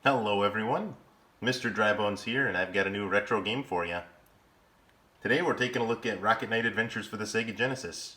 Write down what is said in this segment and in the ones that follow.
Hello everyone, Mr. Drybones here, and I've got a new retro game for you. Today we're taking a look at Rocket Knight Adventures for the Sega Genesis.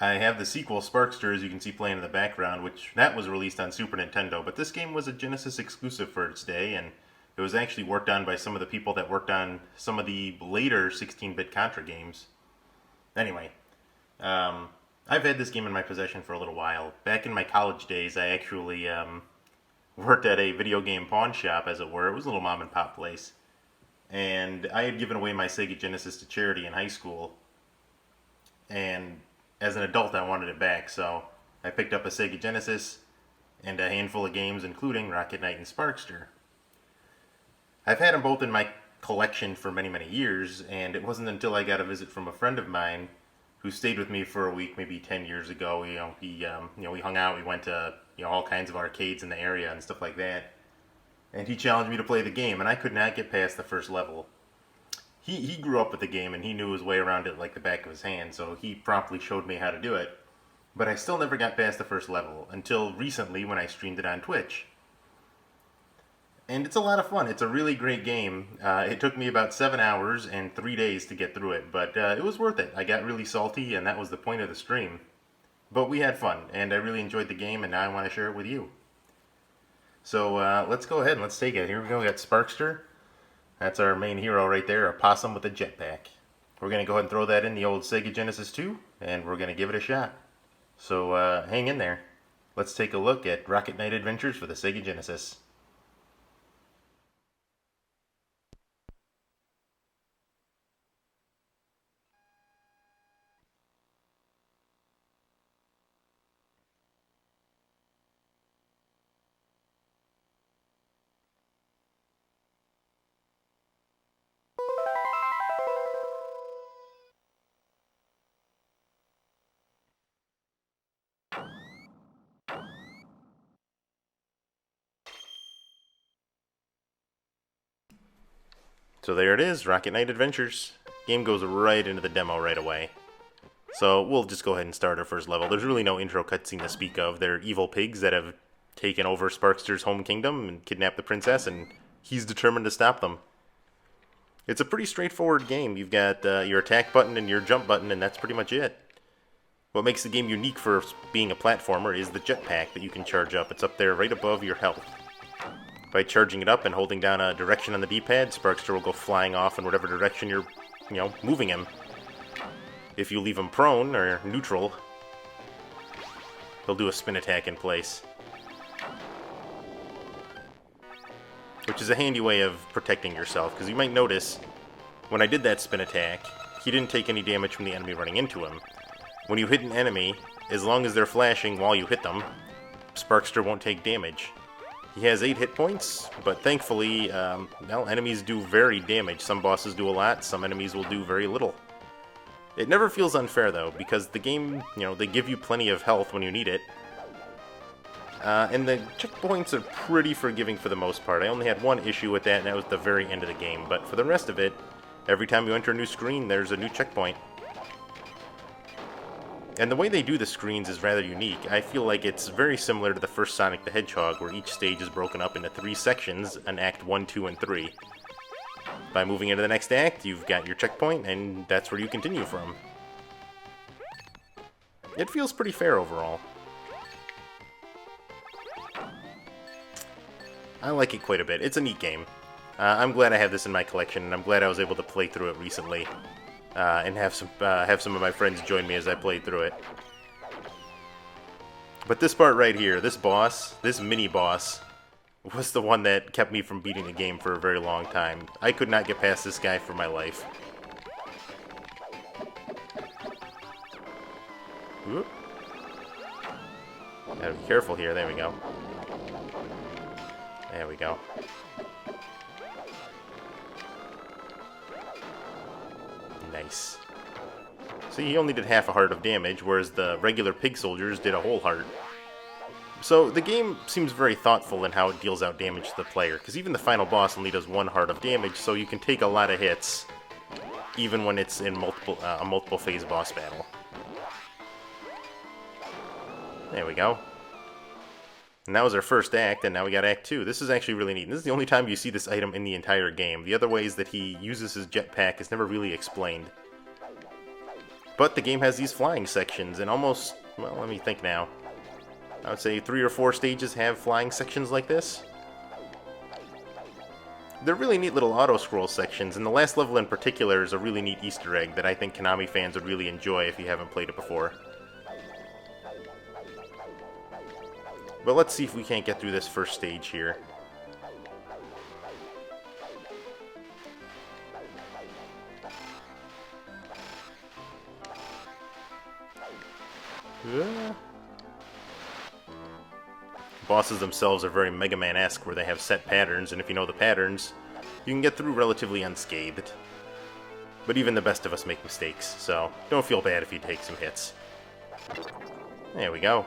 I have the sequel, Sparkster, as you can see playing in the background, which that was released on Super Nintendo, but this game was a Genesis exclusive for its day, and it was actually worked on by some of the people that worked on some of the later 16-bit Contra games. Anyway, I've had this game in my possession for a little while. Back in my college days, I actually worked at a video game pawn shop, as it were. It was a little mom and pop place. And I had given away my Sega Genesis to charity in high school. And as an adult, I wanted it back. So I picked up a Sega Genesis and a handful of games, including Rocket Knight and Sparkster. I've had them both in my collection for many, many years. And it wasn't until I got a visit from a friend of mine who stayed with me for a week, maybe 10 years ago. We hung out. We went to all kinds of arcades in the area and stuff like that. And he challenged me to play the game, and I could not get past the first level. He grew up with the game, and he knew his way around it like the back of his hand, so he promptly showed me how to do it. But I still never got past the first level, until recently when I streamed it on Twitch. And it's a lot of fun. It's a really great game. It took me about 7 hours and 3 days to get through it, but it was worth it. I got really salty, and that was the point of the stream. But we had fun, and I really enjoyed the game, and now I want to share it with you. So let's go ahead and let's take it. Here we go. We got Sparkster. That's our main hero right there, a possum with a jetpack. We're going to go ahead and throw that in the old Sega Genesis 2, and we're going to give it a shot. So hang in there. Let's take a look at Rocket Knight Adventures for the Sega Genesis. So there it is, Rocket Knight Adventures. Game goes right into the demo right away. So we'll just go ahead and start our first level. There's really no intro cutscene to speak of. They're evil pigs that have taken over Sparkster's home kingdom and kidnapped the princess, and he's determined to stop them. It's a pretty straightforward game. You've got your attack button and your jump button, and that's pretty much it. What makes the game unique for being a platformer is the jetpack that you can charge up. It's up there right above your health. By charging it up and holding down a direction on the D-pad, Sparkster will go flying off in whatever direction you're, moving him. If you leave him prone or neutral, he'll do a spin attack in place. Which is a handy way of protecting yourself, because you might notice, when I did that spin attack, he didn't take any damage from the enemy running into him. When you hit an enemy, as long as they're flashing while you hit them, Sparkster won't take damage. He has 8 hit points, but thankfully, enemies do vary damage. Some bosses do a lot, some enemies will do very little. It never feels unfair, though, because the game, they give you plenty of health when you need it. And the checkpoints are pretty forgiving for the most part. I only had one issue with that, and that was the very end of the game. But for the rest of it, every time you enter a new screen, there's a new checkpoint. And the way they do the screens is rather unique. I feel like it's very similar to the first Sonic the Hedgehog, where each stage is broken up into 3 sections, in Act 1, 2, and 3. By moving into the next act, you've got your checkpoint, and that's where you continue from. It feels pretty fair overall. I like it quite a bit. It's a neat game. I'm glad I have this in my collection, and I'm glad I was able to play through it recently. And have some of my friends join me as I played through it. But this part right here, this boss, this mini-boss, was the one that kept me from beating the game for a very long time. I could not get past this guy for my life. Whoop. Gotta be careful here, there we go. There we go. Nice. See, he only did half a heart of damage, whereas the regular pig soldiers did a whole heart. So the game seems very thoughtful in how it deals out damage to the player, because even the final boss only does 1 heart of damage, so you can take a lot of hits, even when it's in a multiple phase boss battle. There we go. And that was our first act, and now we got Act 2. This is actually really neat. And this is the only time you see this item in the entire game. The other ways that he uses his jetpack is never really explained. But the game has these flying sections, and almost, well, let me think now. I would say 3 or 4 stages have flying sections like this. They're really neat little auto-scroll sections, and the last level in particular is a really neat Easter egg that I think Konami fans would really enjoy if you haven't played it before. But let's see if we can't get through this first stage here. Bosses themselves are very Mega Man-esque, where they have set patterns, and if you know the patterns, you can get through relatively unscathed. But even the best of us make mistakes, so don't feel bad if you take some hits. There we go.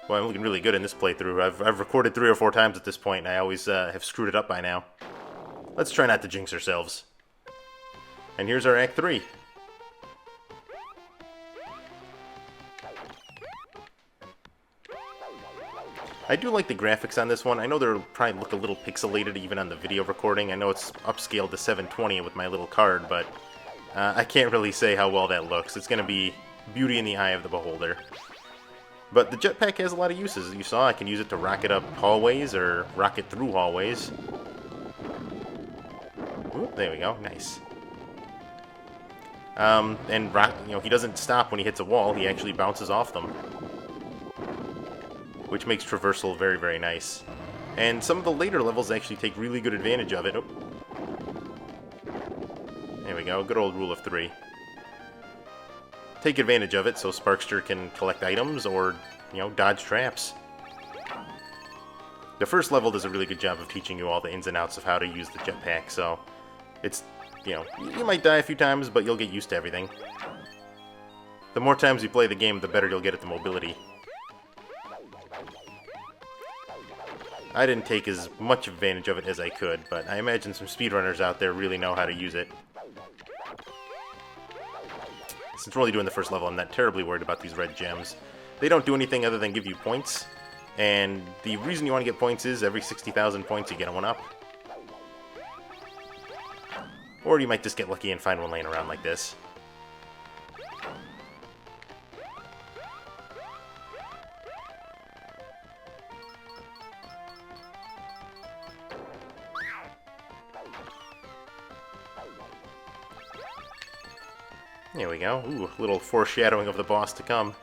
Well, I'm looking really good in this playthrough. I've recorded 3 or 4 times at this point, and I always have screwed it up by now. Let's try not to jinx ourselves. And here's our Act 3. I do like the graphics on this one. I know they'll probably look a little pixelated even on the video recording. I know it's upscaled to 720 with my little card, but I can't really say how well that looks. It's going to be beauty in the eye of the beholder. But the jetpack has a lot of uses. As you saw, I can use it to rocket up hallways or rocket through hallways. Ooh, there we go. Nice. He doesn't stop when he hits a wall. He actually bounces off them, which makes traversal very, very nice. And some of the later levels actually take really good advantage of it. Oh. There we go. Good old rule of 3. Take advantage of it so Sparkster can collect items or, dodge traps. The first level does a really good job of teaching you all the ins and outs of how to use the jetpack, so it's, you might die a few times, but you'll get used to everything. The more times you play the game, the better you'll get at the mobility. I didn't take as much advantage of it as I could, but I imagine some speedrunners out there really know how to use it. Since we're only doing the first level, I'm not terribly worried about these red gems. They don't do anything other than give you points, and the reason you want to get points is every 60,000 points you get one up. Or you might just get lucky and find one laying around like this. There we go. Ooh, a little foreshadowing of the boss to come.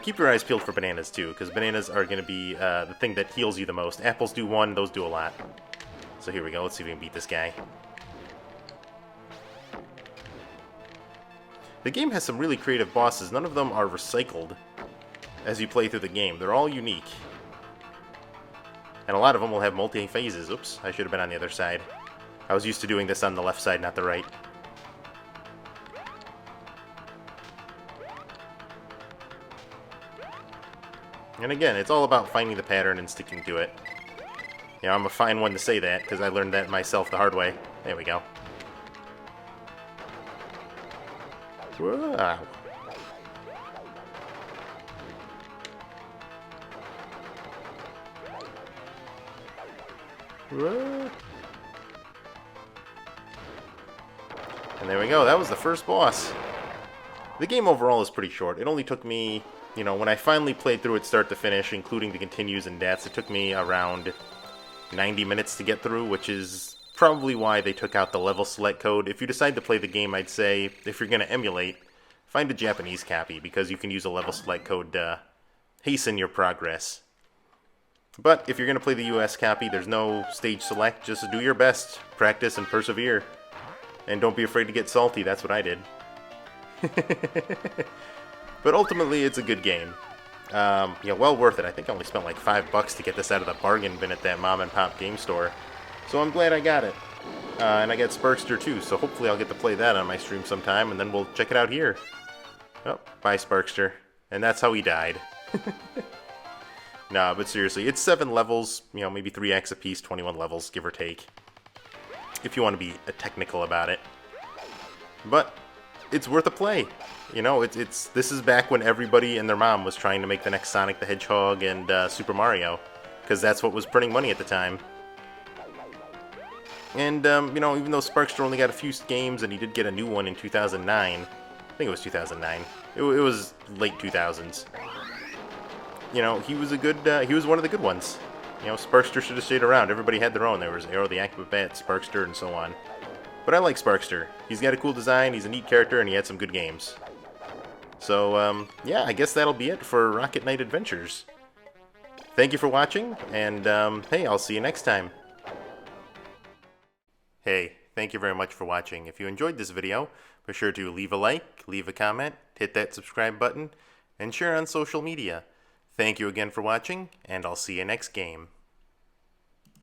Keep your eyes peeled for bananas, too, because bananas are going to be the thing that heals you the most. Apples do 1, those do a lot. So here we go. Let's see if we can beat this guy. The game has some really creative bosses. None of them are recycled as you play through the game. They're all unique. And a lot of them will have multi-phases. Oops, I should have been on the other side. I was used to doing this on the left side, not the right. And again, it's all about finding the pattern and sticking to it. I'm a fine one to say that, because I learned that myself the hard way. There we go. Wow. Whoa. And there we go, that was the first boss. The game overall is pretty short. It only took me, when I finally played through it start to finish, including the continues and deaths, it took me around 90 minutes to get through, which is probably why they took out the level select code. If you decide to play the game, I'd say, if you're going to emulate, find a Japanese copy, because you can use a level select code to hasten your progress. But if you're going to play the US copy, there's no stage select. Just do your best, practice, and persevere. And don't be afraid to get salty, that's what I did. But ultimately, it's a good game. Well worth it. I think I only spent like $5 to get this out of the bargain bin at that mom and pop game store. So I'm glad I got it. And I got Sparkster too, so hopefully I'll get to play that on my stream sometime, and then we'll check it out here. Oh, bye Sparkster. And that's how he died. Nah, but seriously, it's 7 levels, maybe 3 acts apiece, 21 levels, give or take. If you want to be technical about it. But it's worth a play. You know, this is back when everybody and their mom was trying to make the next Sonic the Hedgehog and Super Mario, because that's what was printing money at the time. And, you know, even though Sparkster only got a few games, and he did get a new one in 2009, I think it was 2009, it was late 2000s. You know, he was he was one of the good ones. You know, Sparkster should have stayed around. Everybody had their own. There was Arrow the Acrobat, Sparkster, and so on. But I like Sparkster. He's got a cool design, he's a neat character, and he had some good games. So, yeah, I guess that'll be it for Rocket Knight Adventures. Thank you for watching, and, hey, I'll see you next time. Hey, thank you very much for watching. If you enjoyed this video, be sure to leave a like, leave a comment, hit that subscribe button, and share on social media. Thank you again for watching, and I'll see you next game.